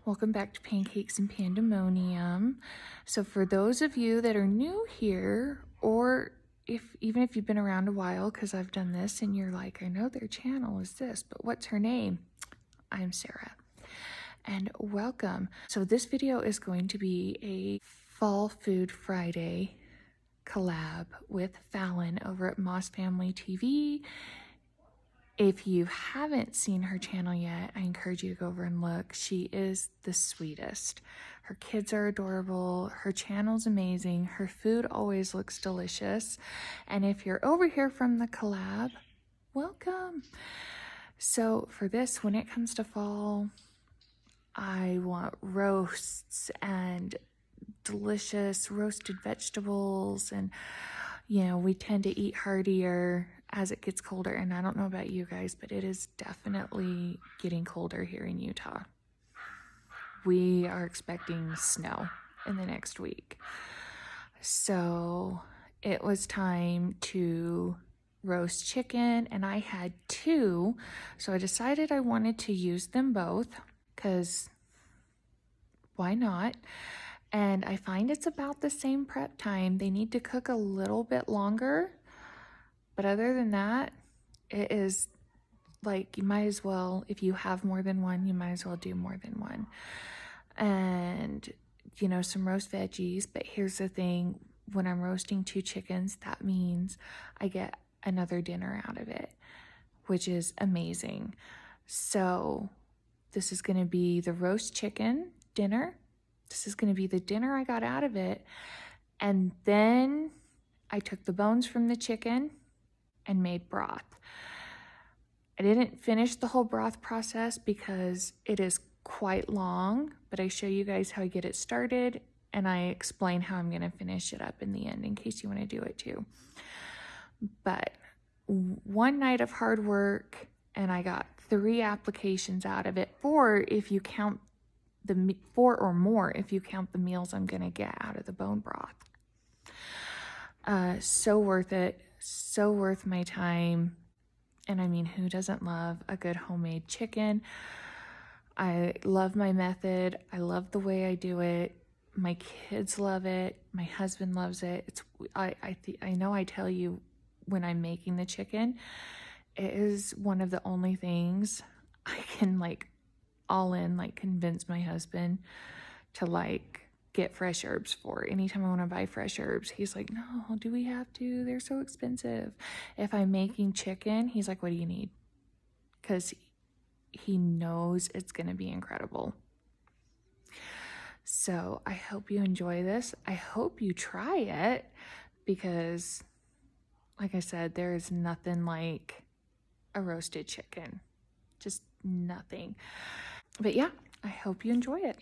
Welcome back to Pancakes and Pandemonium. So for those of you that are new here, or even if you've been around a while, because I've done this and you're like, I know their channel is this, but what's her name? I'm Sarah, and welcome. So this video is going to be a Fall Food Friday collab with Fallon over at Moss Family TV. If you haven't seen her channel yet, I encourage you to go over and look. She is the sweetest. Her kids are adorable. Her channel's amazing. Her food always looks delicious. And if you're over here from the collab, welcome. So for this, when it comes to fall, I want roasts and delicious roasted vegetables. And, you know, we tend to eat heartier as it gets colder, and I don't know about you guys, but it is definitely getting colder here in Utah. We are expecting snow in the next week. So it was time to roast chicken, and I had two, so I decided I wanted to use them both, because why not? And I find it's about the same prep time. They need to cook a little bit longer, but other than that, it is like, you might as well, if you have more than one, you might as well do more than one. And, you know, some roast veggies. But here's the thing, when I'm roasting two chickens, that means I get another dinner out of it, which is amazing. So this is going to be the roast chicken dinner. This is going to be the dinner I got out of it. And then I took the bones from the chicken and made broth. I didn't finish the whole broth process because it is quite long, but I show you guys how I get it started, and I explain how I'm going to finish it up in the end in case you want to do it too. But one night of hard work, and I got 3 applications out of it, 4 if you count 4 or more if you count the meals I'm going to get out of the bone broth. So worth it. So worth my time. And I mean, who doesn't love a good homemade chicken? I love my method. I love the way I do it. My kids love it. My husband loves it. I know I tell you when I'm making the chicken, it is one of the only things I can convince my husband to get fresh herbs for. Anytime I want to buy fresh herbs, he's like, no, do we have to? They're so expensive. If I'm making chicken, he's like, what do you need? Because he knows it's going to be incredible. So I hope you enjoy this. I hope you try it, because like I said, there is nothing like a roasted chicken. Just nothing. But yeah, I hope you enjoy it.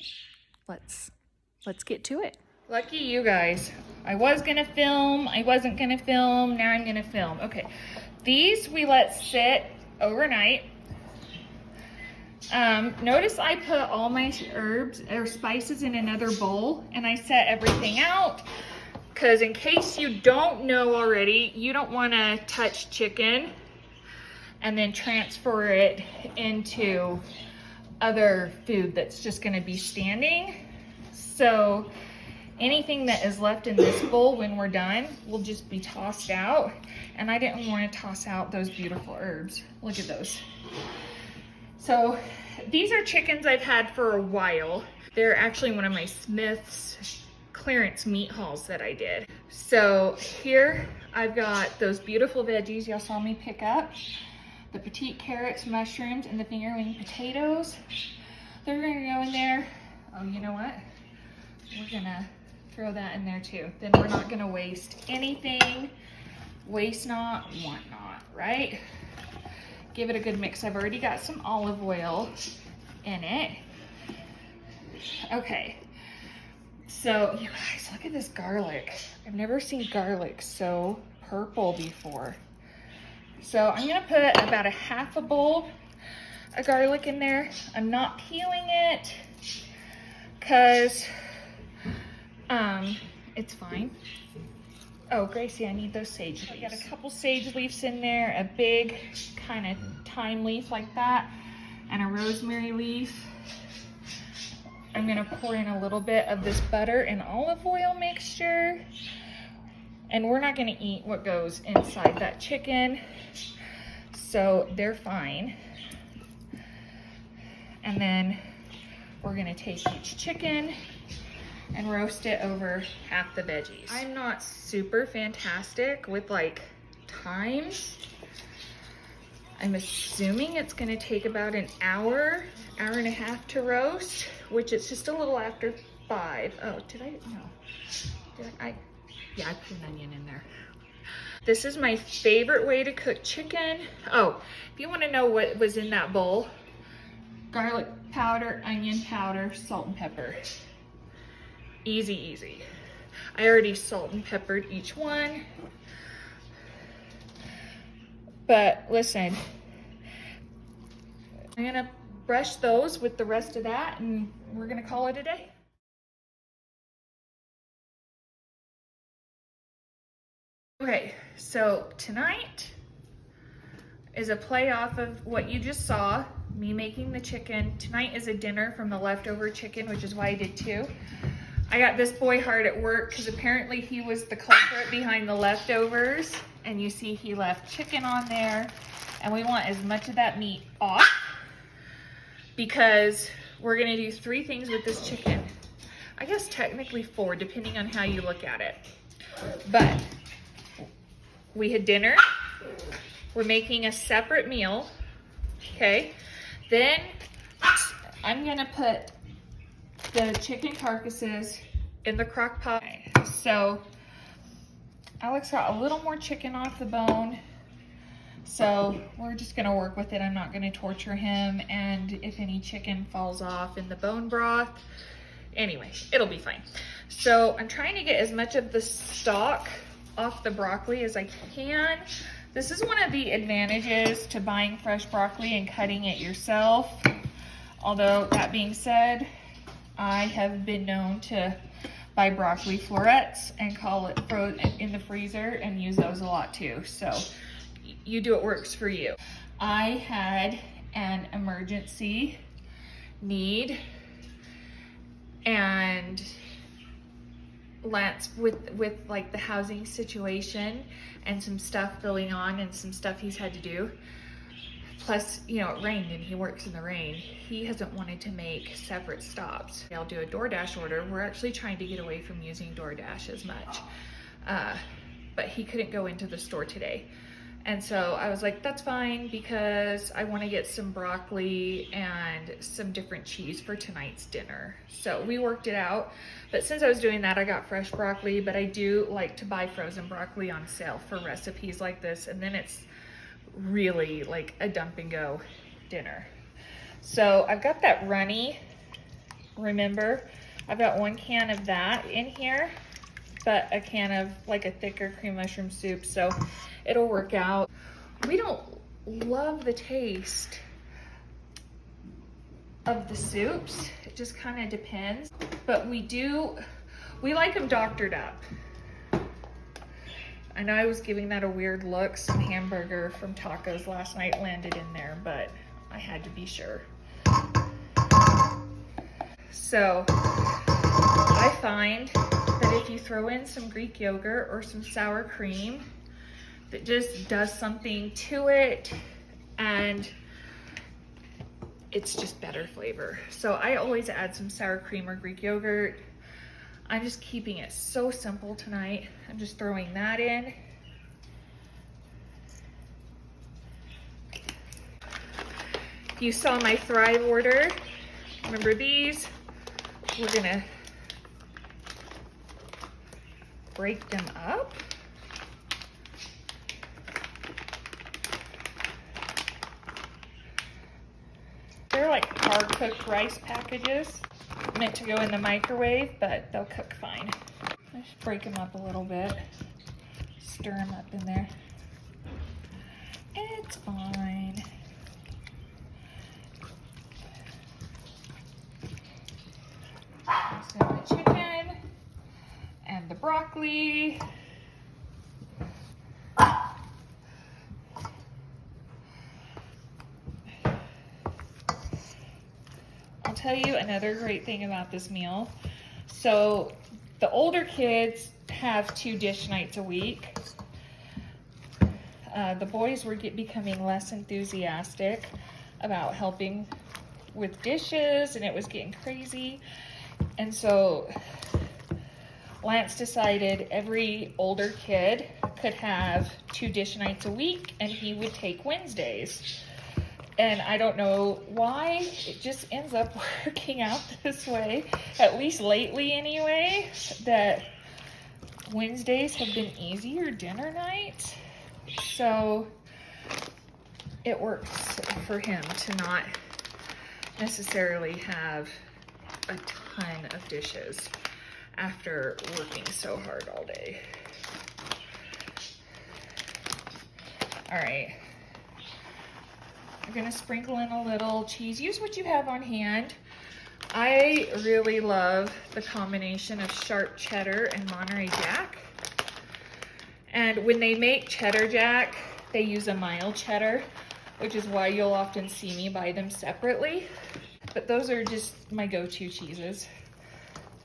Let's get to it. Lucky you guys. I was gonna film, I wasn't gonna film, now I'm gonna film. Okay, these we let sit overnight. Notice I put all my herbs or spices in another bowl, and I set everything out, because in case you don't know already, you don't wanna touch chicken and then transfer it into other food that's just gonna be standing. So anything that is left in this bowl when we're done will just be tossed out. And I didn't want to toss out those beautiful herbs. Look at those. So these are chickens I've had for a while. They're actually one of my Smith's clearance meat hauls that I did. So here I've got those beautiful veggies y'all saw me pick up. The petite carrots, mushrooms, and the finger wing potatoes. They're gonna go in there. Oh, you know what? We're gonna throw that in there too. Then we're not gonna waste anything. Waste not, want not, right? Give it a good mix. I've already got some olive oil in it. Okay, so you guys, look at this garlic. I've never seen garlic so purple before. So I'm gonna put about a half a bowl of garlic in there. I'm not peeling it because it's fine. Oh, Gracie, I need those sage leaves. I got a couple sage leaves in there, a big kind of thyme leaf like that, and a rosemary leaf. I'm gonna pour in a little bit of this butter and olive oil mixture. And we're not gonna eat what goes inside that chicken, so they're fine. And then we're gonna take each chicken and roast it over half the veggies. I'm not super fantastic with like times. I'm assuming it's gonna take about an hour, hour and a half to roast, which it's just a little after 5. Oh, did I? No. Yeah, I put an onion in there. This is my favorite way to cook chicken. Oh, if you wanna know what was in that bowl, garlic powder, onion powder, salt and pepper. Easy, easy. I already salt and peppered each one. But listen, I'm gonna brush those with the rest of that and we're gonna call it a day. Okay, so tonight is a play off of what you just saw, me making the chicken. Tonight is a dinner from the leftover chicken, which is why I did 2. I got this boy hard at work because apparently he was the culprit behind the leftovers. And you see he left chicken on there. And we want as much of that meat off because we're gonna do 3 things with this chicken. I guess technically 4, depending on how you look at it. But we had dinner. We're making a separate meal, okay? Then I'm gonna put the chicken carcasses in the crock pot. So Alex got a little more chicken off the bone. So we're just gonna work with it. I'm not gonna torture him. And if any chicken falls off in the bone broth, anyway, it'll be fine. So I'm trying to get as much of the stock off the broccoli as I can. This is one of the advantages to buying fresh broccoli and cutting it yourself. Although that being said, I have been known to buy broccoli florets and call it in the freezer and use those a lot too. So you do what works for you. I had an emergency need and Lance with like the housing situation and some stuff going on and some stuff he's had to do. Plus, you know, it rained and he works in the rain. He hasn't wanted to make separate stops. I'll do a DoorDash order. We're actually trying to get away from using DoorDash as much. But he couldn't go into the store today. And so I was like, that's fine because I want to get some broccoli and some different cheese for tonight's dinner. So we worked it out. But since I was doing that, I got fresh broccoli, but I do like to buy frozen broccoli on sale for recipes like this. And then it's really like a dump and go dinner. So I've got that runny, remember, I've got 1 can of that in here, but a can of like a thicker cream mushroom soup, so it'll work out. We don't love the taste of the soups, it just kind of depends, but we like them doctored up. I know I was giving that a weird look. Some hamburger from tacos last night landed in there, but I had to be sure. So I find that if you throw in some Greek yogurt or some sour cream, that just does something to it and it's just better flavor. So I always add some sour cream or Greek yogurt. I'm just keeping it so simple tonight. I'm just throwing that in. You saw my Thrive order. Remember these? We're gonna break them up. They're like hard cooked rice packages. Meant to go in the microwave, but they'll cook fine. I just break them up a little bit. Stir them up in there. It's fine. So the chicken and the broccoli. I'll tell you another great thing about this meal. So the older kids have 2 dish nights a week. The boys were becoming less enthusiastic about helping with dishes, and it was getting crazy. And so Lance decided every older kid could have 2 dish nights a week, and he would take Wednesdays. And I don't know why, it just ends up working out this way, at least lately anyway, that Wednesdays have been easier dinner nights. So it works for him to not necessarily have a ton of dishes after working so hard all day. All right. I'm gonna sprinkle in a little cheese. Use what you have on hand. I really love the combination of sharp cheddar and Monterey Jack. And when they make cheddar jack, they use a mild cheddar, which is why you'll often see me buy them separately. But those are just my go-to cheeses.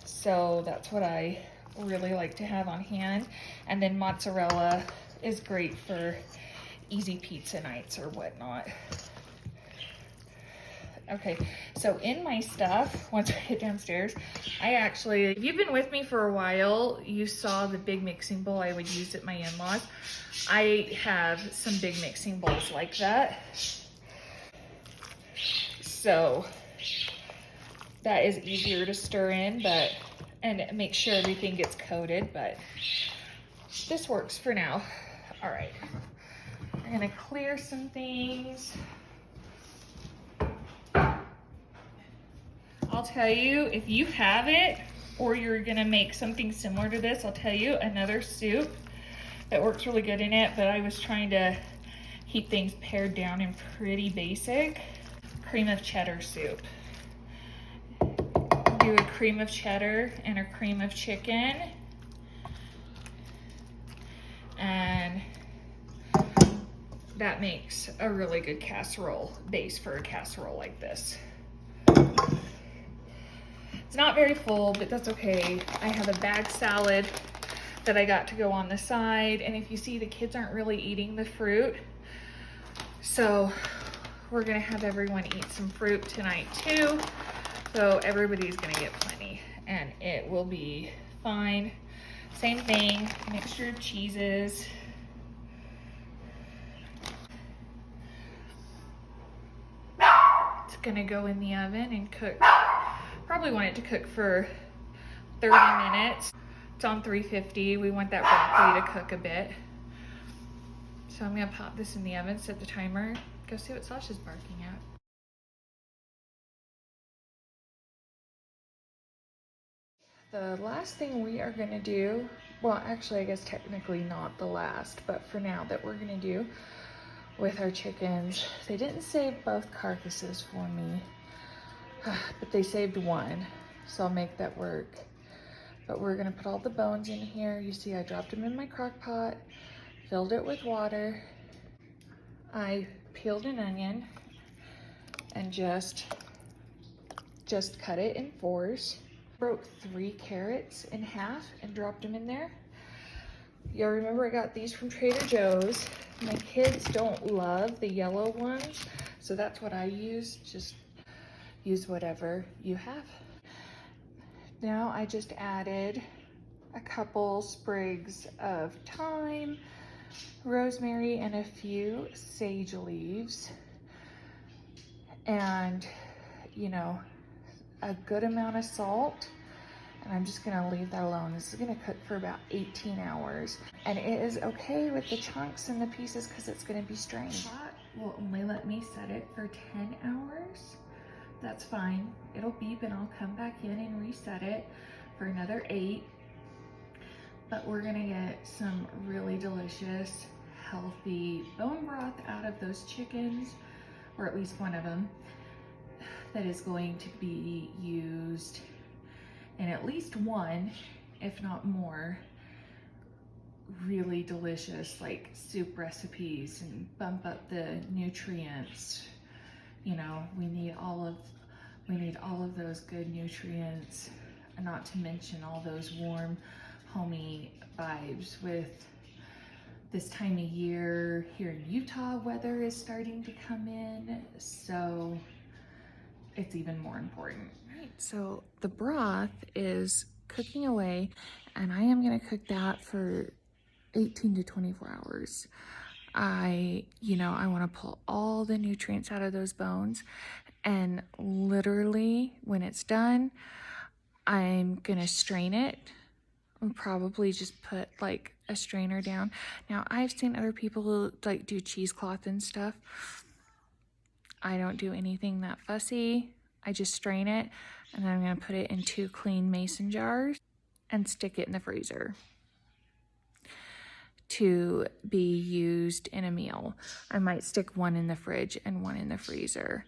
So that's what I really like to have on hand. And then mozzarella is great for easy pizza nights or whatnot. Okay, so in my stuff, once I get downstairs, if you've been with me for a while, you saw the big mixing bowl I would use at my in-laws. I have some big mixing bowls like that. So that is easier to stir in, and make sure everything gets coated, but this works for now. All right, I'm gonna clear some things. I'll tell you, if you have it, or you're gonna make something similar to this, I'll tell you another soup that works really good in it, but I was trying to keep things pared down and pretty basic. Cream of cheddar soup. Do a cream of cheddar and a cream of chicken. And that makes a really good casserole base for a casserole like this. It's not very full, but that's okay. I have a bag salad that I got to go on the side. And if you see, the kids aren't really eating the fruit. So we're gonna have everyone eat some fruit tonight too. So everybody's gonna get plenty and it will be fine. Same thing, mixture of cheeses. It's gonna go in the oven and cook. Probably want it to cook for 30 minutes. It's on 350. We want that broccoli to cook a bit. So I'm gonna pop this in the oven, set the timer, go see what Sasha's barking at. The last thing we are gonna do, well, actually, I guess technically not the last, but for now that we're gonna do with our chickens, they didn't save both carcasses for me. But they saved one, so I'll make that work. But we're gonna put all the bones in here. You see I dropped them in my crock pot, filled it with water. I peeled an onion and just cut it in 4s. Broke 3 carrots in half and dropped them in there. You'll remember I got these from Trader Joe's. My kids don't love the yellow ones, so that's what I use. Just use whatever you have. Now I just added a couple sprigs of thyme, rosemary, and a few sage leaves. And, you know, a good amount of salt. And I'm just gonna leave that alone. This is gonna cook for about 18 hours. And it is okay with the chunks and the pieces because it's gonna be strained. That will only let me set it for 10 hours. That's fine. It'll beep and I'll come back in and reset it for another 8. But we're gonna get some really delicious, healthy bone broth out of those chickens, or at least one of them, that is going to be used in at least one, if not more, really delicious like soup recipes and bump up the nutrients. You know, we need all of We need all of those good nutrients, and not to mention all those warm, homey vibes with this time of year. Here in Utah, weather is starting to come in, so it's even more important. Right, so the broth is cooking away, and I am gonna cook that for 18 to 24 hours. I want to pull all the nutrients out of those bones, and literally when it's done, I'm gonna strain it and probably just put like a strainer down. Now, I've seen other people who like do cheesecloth and stuff. I don't do anything that fussy. I just strain it, and then I'm gonna put it in 2 clean mason jars and stick it in the freezer to be used in a meal. I might stick one in the fridge and one in the freezer,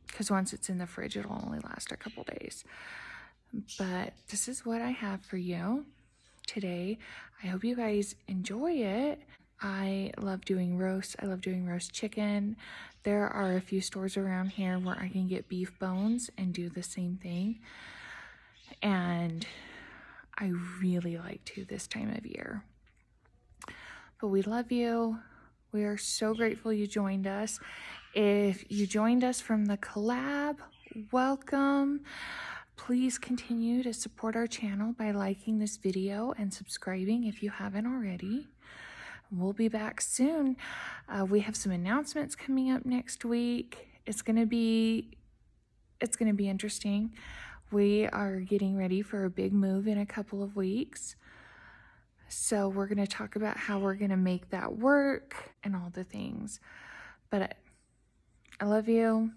because once it's in the fridge, it'll only last a couple days. But this is what I have for you today. I hope you guys enjoy it. I love doing roast. I love doing roast chicken. There are a few stores around here where I can get beef bones and do the same thing. And I really like to this time of year. But we love you. We are so grateful you joined us. If you joined us from the collab, welcome. Please continue to support our channel by liking this video and subscribing if you haven't already. We'll be back soon. We have some announcements coming up next week. It's gonna be interesting. We are getting ready for a big move in a couple of weeks. So we're going to talk about how we're going to make that work and all the things. But I love you.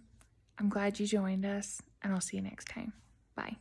I'm glad you joined us, and I'll see you next time. Bye.